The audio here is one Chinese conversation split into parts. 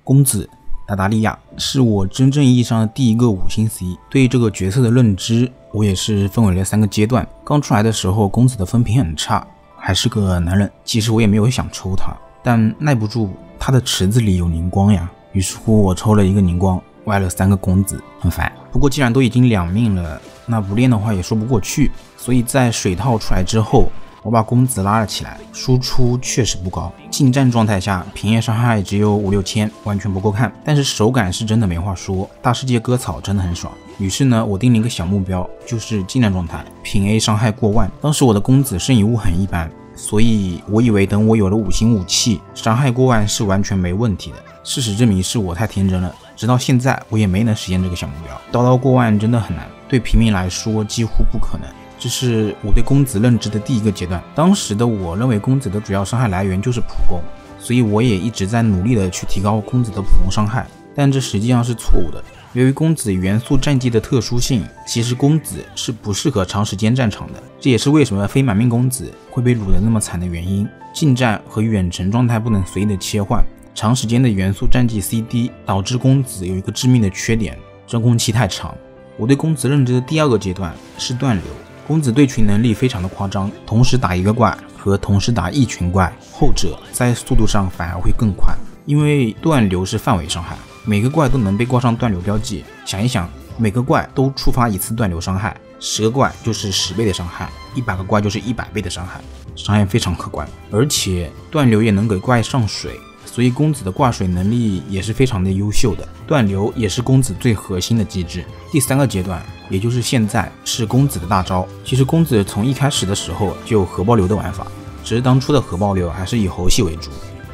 公子达达利亚是我真正意义上的第一个5星 C， 对于这个角色的认知我也是分为了3个阶段。刚出来的时候公子的分屏很差，还是个男人，其实我也没有想抽他，但耐不住他的池子里有灵光呀，于是乎我抽了一个灵光，歪了3个公子，很烦。不过既然都已经2命了，那不练的话也说不过去，所以在水套出来之后我把公子拉了起来，输出确实不高，近战状态下平 A 伤害只有5、6千，完全不够看，但是手感是真的没话说，大世界割草真的很爽。于是呢，我定了一个小目标，就是近战状态平 A 伤害过万。当时我的公子圣遗物很一般，所以我以为等我有了5星武器，伤害过万是完全没问题的。事实证明是我太天真了，直到现在我也没能实现这个小目标。刀过万真的很难，对平民来说几乎不可能。这是我对公子认知的第一个阶段。当时的我认为公子的主要伤害来源就是普攻，所以我也一直在努力的去提高公子的普攻伤害，但这实际上是错误的。由于公子元素战绩的特殊性，其实公子是不适合长时间战场的，这也是为什么非满命公子会被撸得那么惨的原因。近战和远程状态不能随意的切换，长时间的元素战绩 CD 导致公子有一个致命的缺点，真空期太长。我对公子认知的第2个阶段是断流。公子对群能力非常的夸张，同时打一个怪和同时打一群怪，后者在速度上反而会更快，因为断流是范围伤害，每个怪都能被挂上断流标记。想一想，每个怪都触发1次断流伤害，10个怪就是10倍的伤害，100个怪就是100倍的伤害，伤害非常可观。而且断流也能给怪上水，所以公子的挂水能力也是非常的优秀的。断流也是公子最核心的机制。第3个阶段，也就是现在，是公子的大招。其实公子从一开始的时候就有核爆流的玩法，只是当初的核爆流还是以猴系为主，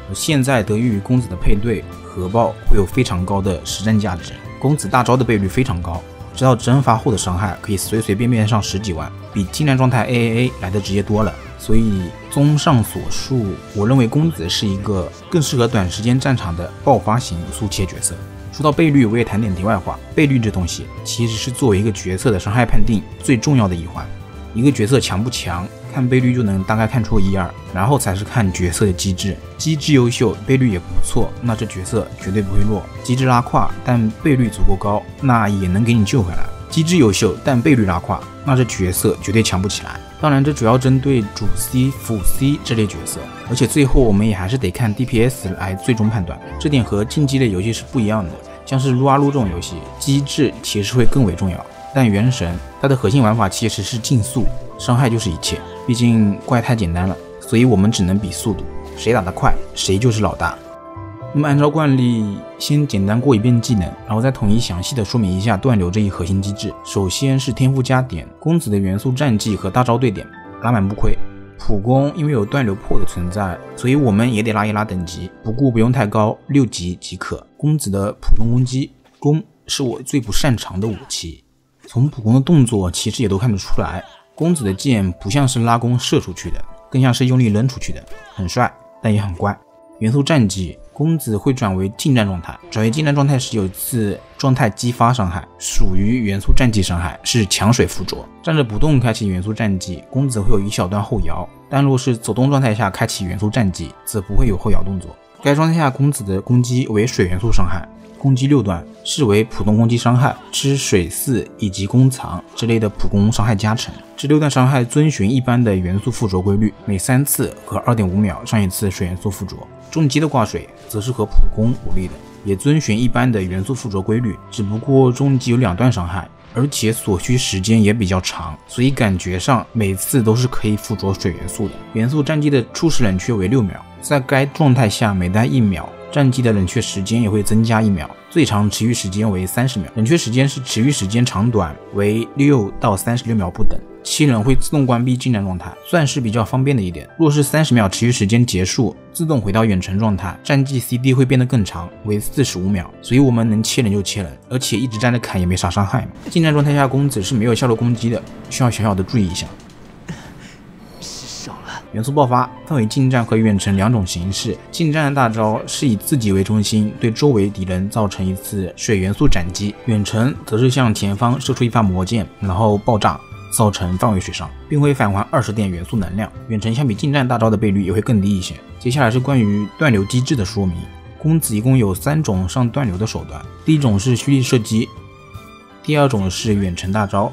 而现在得益于公子的配对，核爆会有非常高的实战价值。公子大招的倍率非常高，直到蒸发后的伤害可以随随便便上10几万，比近战状态 AAA 来的直接多了。所以综上所述，我认为公子是一个更适合短时间战场的爆发型速切角色。说到倍率，我也谈点题外话。倍率这东西其实是作为一个角色的伤害判定最重要的一环。一个角色强不强，看倍率就能大概看出1、2，然后才是看角色的机制。机制优秀，倍率也不错，那这角色绝对不会弱。机制拉胯，但倍率足够高，那也能给你救回来。机制优秀，但倍率拉胯，那这角色绝对强不起来。当然，这主要针对主 C、辅 C 这类角色，而且最后我们也还是得看 DPS 来最终判断，这点和竞技类游戏是不一样的。像是撸啊撸这种游戏，机制其实会更为重要，但原神它的核心玩法其实是竞速，伤害就是一切。毕竟怪太简单了，所以我们只能比速度，谁打得快，谁就是老大。那么按照惯例，先简单过一遍技能，然后再统一详细的说明一下断流这一核心机制。首先是天赋加点，公子的元素战绩和大招对点，拉满不亏。普攻因为有断流破的存在，所以我们也得拉一拉等级，不过不用太高，6级即可。公子的普通攻击，攻是我最不擅长的武器，从普攻的动作其实也都看得出来，公子的剑不像是拉弓射出去的，更像是用力扔出去的，很帅但也很怪。元素战绩，公子会转为近战状态，转为近战状态时有一次状态激发伤害，属于元素战绩伤害，是强水附着。站着不动开启元素战绩，公子会有一小段后摇，但若是走动状态下开启元素战绩，则不会有后摇动作。该状态下公子的攻击为水元素伤害，攻击6段，视为普通攻击伤害，吃水4以及弓藏之类的普攻伤害加成。这6段伤害遵循一般的元素附着规律，每3次和 2.5 秒上一次水元素附着。重击的挂水则是和普攻无力的，也遵循一般的元素附着规律，只不过重击有2段伤害，而且所需时间也比较长，所以感觉上每次都是可以附着水元素的。元素战绩的初始冷却为6秒，在该状态下每待1秒，战绩的冷却时间也会增加1秒，最长持续时间为30秒。冷却时间是持续时间长短为6到36秒不等。7人会自动关闭近战状态，算是比较方便的一点。若是30秒持续时间结束，自动回到远程状态，战绩 CD 会变得更长，为45秒，所以我们能切人就切人，而且一直站着砍也没啥伤害嘛。近战状态下公子是没有下落攻击的，需要小小的注意一下。失手了。元素爆发分为近战和远程2种形式，近战的大招是以自己为中心，对周围敌人造成一次水元素斩击，远程则是向前方射出一发魔剑，然后爆炸，造成范围水伤，并会返还20点元素能量。远程相比近战大招的倍率也会更低一些。接下来是关于断流机制的说明。公子一共有3种上断流的手段，第一种是蓄力射击，第二种是远程大招，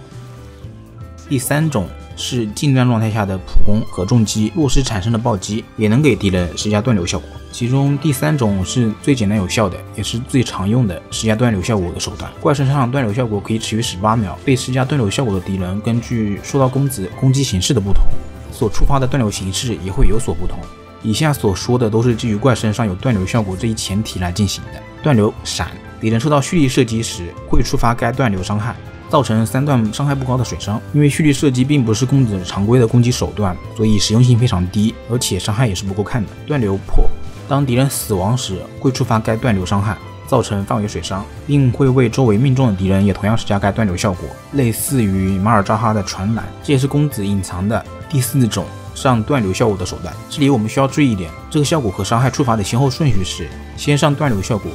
第三种是近战状态下的普攻和重击，若是产生的暴击也能给敌人施加断流效果。其中第3种是最简单有效的，也是最常用的施加断流效果的手段。怪身上断流效果可以持续18秒，被施加断流效果的敌人根据受到公子攻击形式的不同，所触发的断流形式也会有所不同。以下所说的都是基于怪身上有断流效果这一前提来进行的。断流闪，敌人受到蓄力射击时会触发该断流伤害，造成3段伤害不高的水伤。因为蓄力射击并不是公子常规的攻击手段，所以实用性非常低，而且伤害也是不够看的。断流破，当敌人死亡时会触发该断流伤害，造成范围水伤，并会为周围命中的敌人也同样施加该断流效果，类似于马尔扎哈的传染。这也是公子隐藏的第4种上断流效果的手段。这里我们需要注意一点，这个效果和伤害触发的先后顺序是先上断流效果，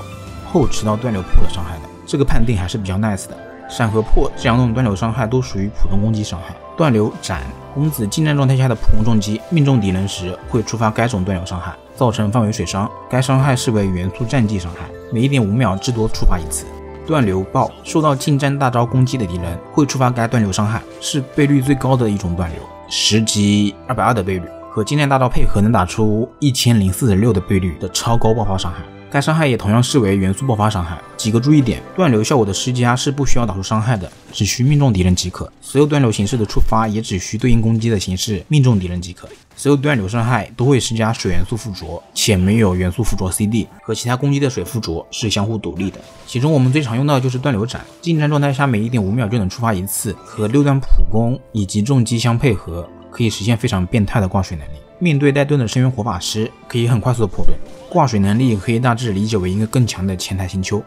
后吃到断流破的伤害的，这个判定还是比较 nice 的。闪和破这2种断流伤害都属于普通攻击伤害。断流斩，公子近战状态下的普攻重击命中敌人时会触发该种断流伤害，造成范围水伤，该伤害视为元素战技伤害，每 1.5 秒至多触发1次。断流爆，受到近战大招攻击的敌人会触发该断流伤害，是倍率最高的一种断流，10级220的倍率，和近战大招配合能打出1046的倍率的超高爆发伤害。该伤害也同样视为元素爆发伤害。几个注意点，断流效果的施加是不需要打出伤害的，只需命中敌人即可。所有断流形式的触发也只需对应攻击的形式命中敌人即可。所有断流伤害都会施加水元素附着，且没有元素附着 CD， 和其他攻击的水附着是相互独立的。其中我们最常用到的就是断流斩，近战状态下每 1.5 秒就能触发1次，和6段普攻以及重击相配合，可以实现非常变态的挂水能力。面对带盾的深渊火法师，可以很快速的破盾。挂水能力可以大致理解为一个更强的前台星丘。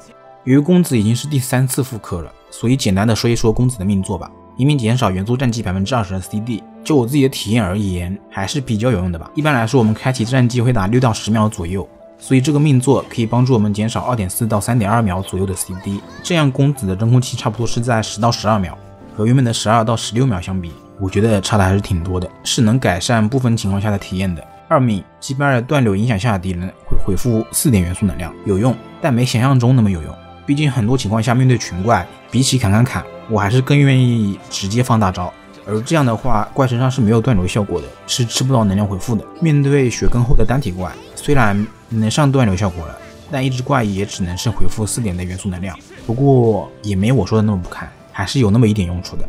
由于公子已经是第3次复刻了，所以简单的说一说公子的命座吧。以免减少元素战绩 20% 的 CD， 就我自己的体验而言，还是比较有用的吧。一般来说，我们开启战绩会打6到10秒左右，所以这个命座可以帮助我们减少 2.4 到 3.2 秒左右的 CD， 这样公子的真空期差不多是在10到12秒，和原本的12到16秒相比，我觉得差的还是挺多的，是能改善部分情况下的体验的。2命击败了断流影响下的敌人会回复4点元素能量，有用，但没想象中那么有用。毕竟很多情况下面对群怪，比起砍，我还是更愿意直接放大招，而这样的话怪身上是没有断流效果的，是吃不到能量回复的。面对血更厚的单体怪，虽然能上断流效果了，但一只怪也只能是回复4点的元素能量，不过也没我说的那么不堪，还是有那么一点用处的。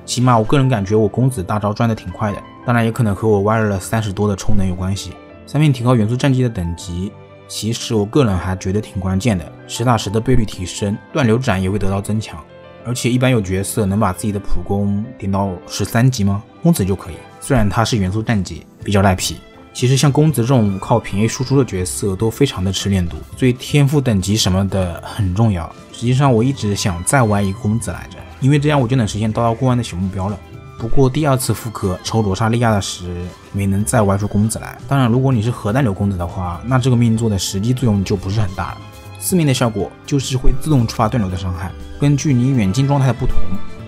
起码我个人感觉我公子大招赚的挺快的，当然也可能和我挖了30多的充能有关系。3命提高元素战绩的等级，其实我个人还觉得挺关键的，实打实的倍率提升，断流斩也会得到增强。而且一般有角色能把自己的普攻点到13级吗？公子就可以，虽然他是元素战绩，比较赖皮。其实像公子这种靠平 A 输出的角色都非常的吃练度，所以天赋等级什么的很重要。实际上我一直想再玩一个公子来着，因为这样我就能实现刀刀过弯的小目标了。不过第2次复刻抽罗莎利亚的时没能再玩出公子来。当然如果你是核弹流公子的话，那这个命座的实际作用就不是很大了。4命的效果就是会自动触发断流的伤害，根据你远近状态的不同，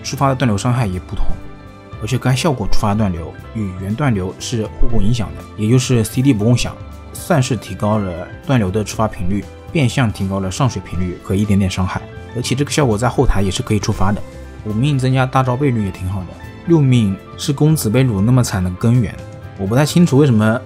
触发的断流伤害也不同，而且该效果触发的断流与原断流是互不影响的，也就是 CD 不共享，算是提高了断流的触发频率，变相提高了上水频率和一点点伤害。而且这个效果在后台也是可以触发的。5命增加大招倍率也挺好的。6命是公子被掳那么惨的根源，我不太清楚为什么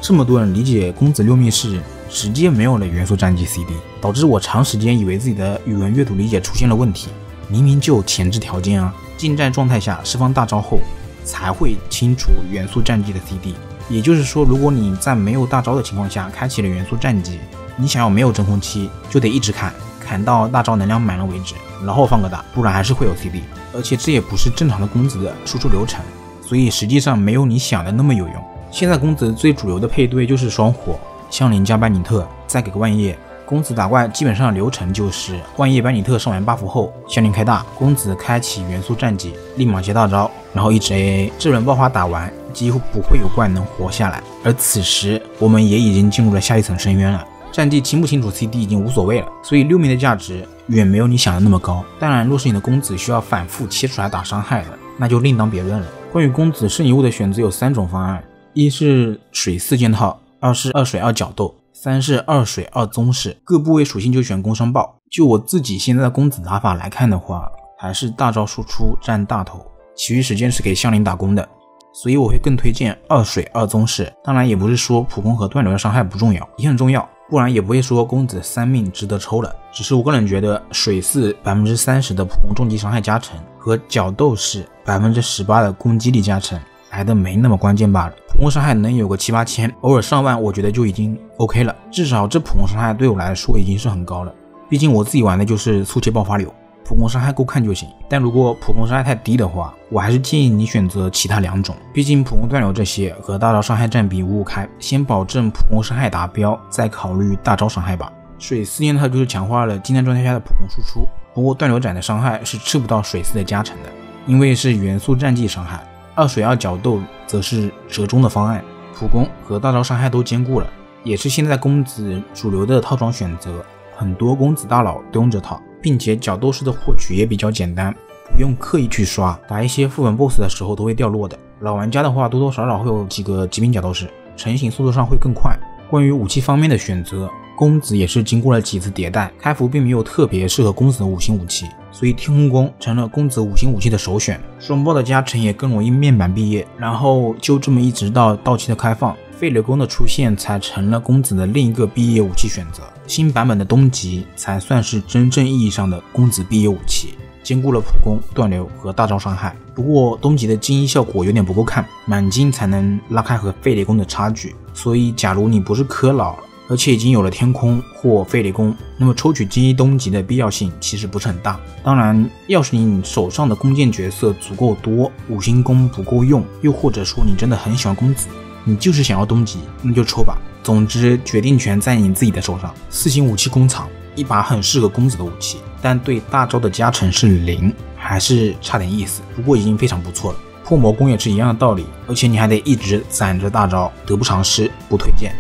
这么多人理解公子6命是直接没有了元素战绩 CD， 导致我长时间以为自己的语文阅读理解出现了问题。明明就有前置条件啊，近战状态下释放大招后才会清除元素战绩的 CD， 也就是说如果你在没有大招的情况下开启了元素战绩，你想要没有真空期就得一直砍到大招能量满了为止，然后放个大，不然还是会有 CD。 而且这也不是正常的公子的输出流程，所以实际上没有你想的那么有用。现在公子最主流的配对就是双火、香菱加班尼特，再给个万叶。公子打怪基本上流程就是万叶班尼特上完 buff 后，香菱开大，公子开启元素战绩，立马接大招，然后一直 AA。这轮爆发打完，几乎不会有怪能活下来。而此时我们也已经进入了下一层深渊了，战绩清不清楚 CD 已经无所谓了，所以6命的价值远没有你想的那么高。当然若是你的公子需要反复切出来打伤害的，那就另当别论了。关于公子圣遗物的选择有3种方案，一是水4件套，2是2水2角斗， 3是2水2宗室，各部位属性就选工伤爆。就我自己现在的公子打法来看的话，还是大招输出占大头，其余时间是给香菱打工的，所以我会更推荐2水2宗室。当然也不是说普攻和断流的伤害不重要，也很重要，不然也不会说公子3命值得抽了。只是我个人觉得水4 30% 的普攻重击伤害加成和角斗士 18% 的攻击力加成来的没那么关键罢了。普攻伤害能有个7、8千，偶尔上万我觉得就已经 OK 了，至少这普攻伤害对我来说已经是很高了。毕竟我自己玩的就是速切爆发流，普攻伤害够看就行，但如果普攻伤害太低的话，我还是建议你选择其他2种，毕竟普攻断流这些和大招伤害占比5-5开，先保证普攻伤害达标，再考虑大招伤害吧。水4呢，它就是强化了近战状态下的普攻输出，不过断流斩的伤害是吃不到水4的加成的，因为是元素战绩伤害。2水2角斗则是折中的方案，普攻和大招伤害都兼顾了，也是现在公子主流的套装选择，很多公子大佬都用这套，并且角斗士的获取也比较简单，不用刻意去刷，打一些副本 BOSS 的时候都会掉落的。老玩家的话多多少少会有几个极品角斗士，成型速度上会更快。关于武器方面的选择，公子也是经过了几次迭代，开服并没有特别适合公子的5星武器，所以天空弓成了公子5星武器的首选，双爆的加成也更容易面板毕业，然后就这么一直到道期的开放，废流弓的出现才成了公子的另一个毕业武器选择。新版本的东极才算是真正意义上的公子毕业武器，兼顾了普攻、断流和大招伤害。不过东极的精英效果有点不够看，满金才能拉开和废雷弓的差距，所以假如你不是科老，而且已经有了天空或废雷弓，那么抽取精英东极的必要性其实不是很大。当然要是你手上的弓箭角色足够多，5星弓不够用，又或者说你真的很喜欢公子，你就是想要东极，那就抽吧。总之决定权在你自己的手上。4星武器弓藏，一把很适合公子的武器，但对大招的加成是0，还是差点意思，不过已经非常不错了。破魔弓也是一样的道理，而且你还得一直攒着大招，得不偿失，不推荐。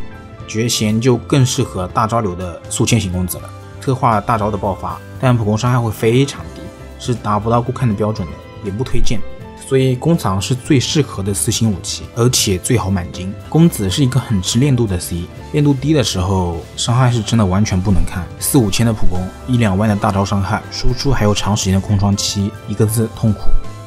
绝弦就更适合大招流的速签型公子了，特化大招的爆发，但普攻伤害会非常低，是达不到够看的标准的，也不推荐。所以弓藏是最适合的4星武器，而且最好满金。公子是一个很吃练度的 C， 练度低的时候伤害是真的完全不能看，4、5千的普攻，1、2万的大招伤害，输出还有长时间的空窗期，一个字痛苦。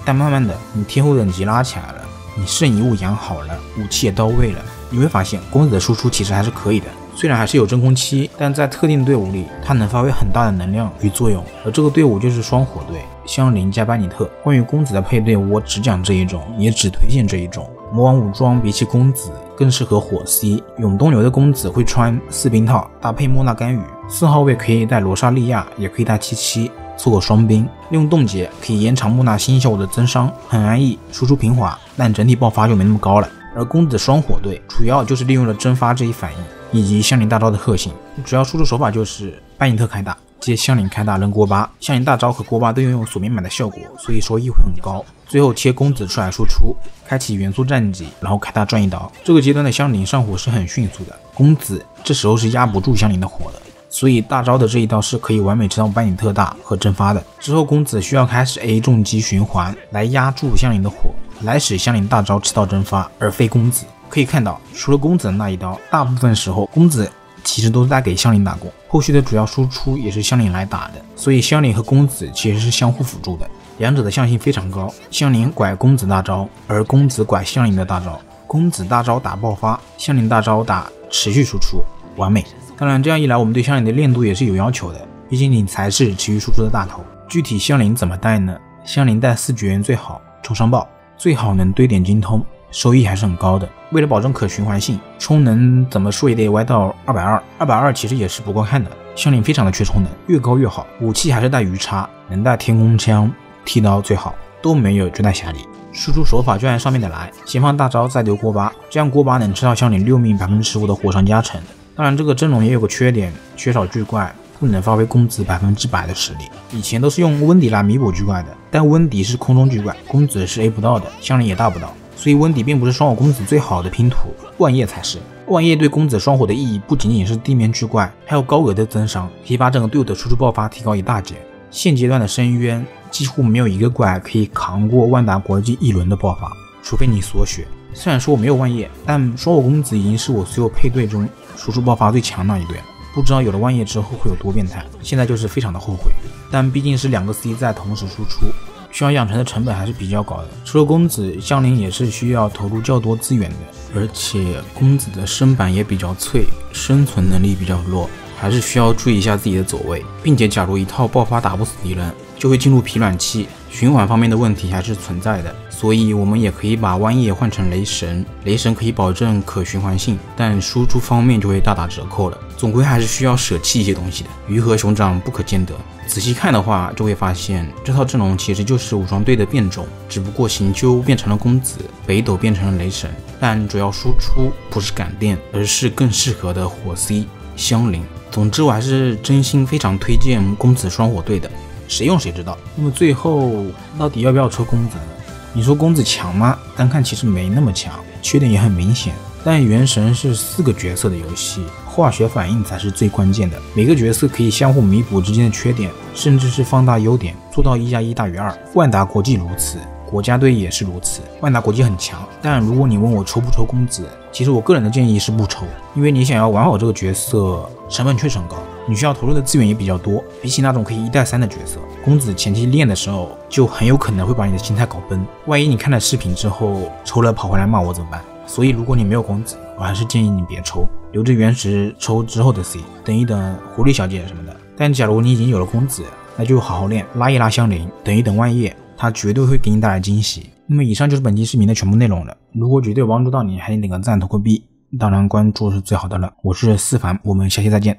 但慢慢的你天后等级拉起来了，你圣遗物养好了，武器也到位了，你会发现公子的输出其实还是可以的，虽然还是有真空期，但在特定的队伍里它能发挥很大的能量与作用，而这个队伍就是双火队，香菱加班尼特。关于公子的配对我只讲这一种，也只推荐这一种。魔王武装比起公子更适合火 C， 永东流的公子会穿4兵套搭配莫纳干羽，4号位可以带罗莎莉亚，也可以带77做个双兵，利用冻结可以延长莫纳新效果的增伤，很安逸，输出平滑，但整体爆发就没那么高了。而公子双火队主要就是利用了蒸发这一反应以及香菱大招的特性，主要输出手法就是班尼特开大接香菱开大扔锅巴，香菱大招和锅巴都拥有锁面板的效果，所以收益会很高。最后切公子出来输出，开启元素战绩，然后开大赚一刀。这个阶段的香菱上火是很迅速的，公子这时候是压不住香菱的火的，所以大招的这一刀是可以完美吃到班尼特大和蒸发的。之后公子需要开始 A 重击循环来压住香菱的火，来使香菱大招吃到蒸发，而非公子。可以看到，除了公子的那一刀，大部分时候公子其实都是在给香菱打工，后续的主要输出也是香菱来打的，所以香菱和公子其实是相互辅助的，两者的象性非常高。香菱拐公子大招，而公子拐香菱的大招，公子大招打爆发，香菱大招打持续输出，完美。当然这样一来我们对香菱的练度也是有要求的，毕竟你才是持续输出的大头。具体香菱怎么带呢？香菱带4绝缘最好，冲伤爆最好能堆点精通，收益还是很高的。为了保证可循环性，充能怎么说也得歪到220，220其实也是不够看的。香菱非常的缺充能，越高越好。武器还是带鱼叉，能带天空枪、剃刀最好，都没有就带霞梨。输出手法就按上面的来，先放大招再丢锅巴，这样锅巴能吃到香菱6命 15% 的火伤加成。当然这个阵容也有个缺点，缺少巨怪，不能发挥公子100%的实力。以前都是用温迪来弥补巨怪的，但温迪是空中巨怪，公子是 A 不到的，香菱也大不到，所以温迪并不是双火公子最好的拼图，万叶才是。万叶对公子双火的意义不仅仅是地面巨怪，还有高额的增伤，可以把整个队伍的输出爆发提高一大截。现阶段的深渊几乎没有一个怪可以扛过万达国际1轮的爆发，除非你锁血，虽然说我没有万叶，但双火公子已经是我所有配对中输出爆发最强那一对了。不知道有了万叶之后会有多变态，现在就是非常的后悔。但毕竟是2个 C 在同时输出，需要养成的成本还是比较高的。除了公子，香菱也是需要投入较多资源的，而且公子的身板也比较脆，生存能力比较弱，还是需要注意一下自己的走位，并且假如一套爆发打不死敌人，就会进入疲软期，循环方面的问题还是存在的。所以我们也可以把万叶换成雷神，雷神可以保证可循环性，但输出方面就会大打折扣了。总归还是需要舍弃一些东西的，鱼和熊掌不可兼得。仔细看的话，就会发现这套阵容其实就是武装队的变种，只不过行究变成了公子，北斗变成了雷神，但主要输出不是感电，而是更适合的火 C 香菱。总之我还是真心非常推荐公子双火队的，谁用谁知道。那么最后到底要不要抽公子呢？你说公子强吗？单看其实没那么强，缺点也很明显。但原神是4个角色的游戏，化学反应才是最关键的。每个角色可以相互弥补之间的缺点，甚至是放大优点，做到1+1大于2。万达国际如此，国家队也是如此。万达国际很强，但如果你问我抽不抽公子，其实我个人的建议是不抽，因为你想要玩好这个角色，成本确实很高，你需要投入的资源也比较多，比起那种可以1带3的角色，公子前期练的时候就很有可能会把你的心态搞崩。万一你看了视频之后抽了跑回来骂我怎么办？所以如果你没有公子，我还是建议你别抽，留着原石抽之后的 C， 等一等狐狸小姐什么的。但假如你已经有了公子，那就好好练，拉一拉香菱，等一等万叶，它绝对会给你带来惊喜。那么以上就是本期视频的全部内容了，如果觉得有帮助到你，还请点个赞投个币，当然关注是最好的了。我是思凡，我们下期再见。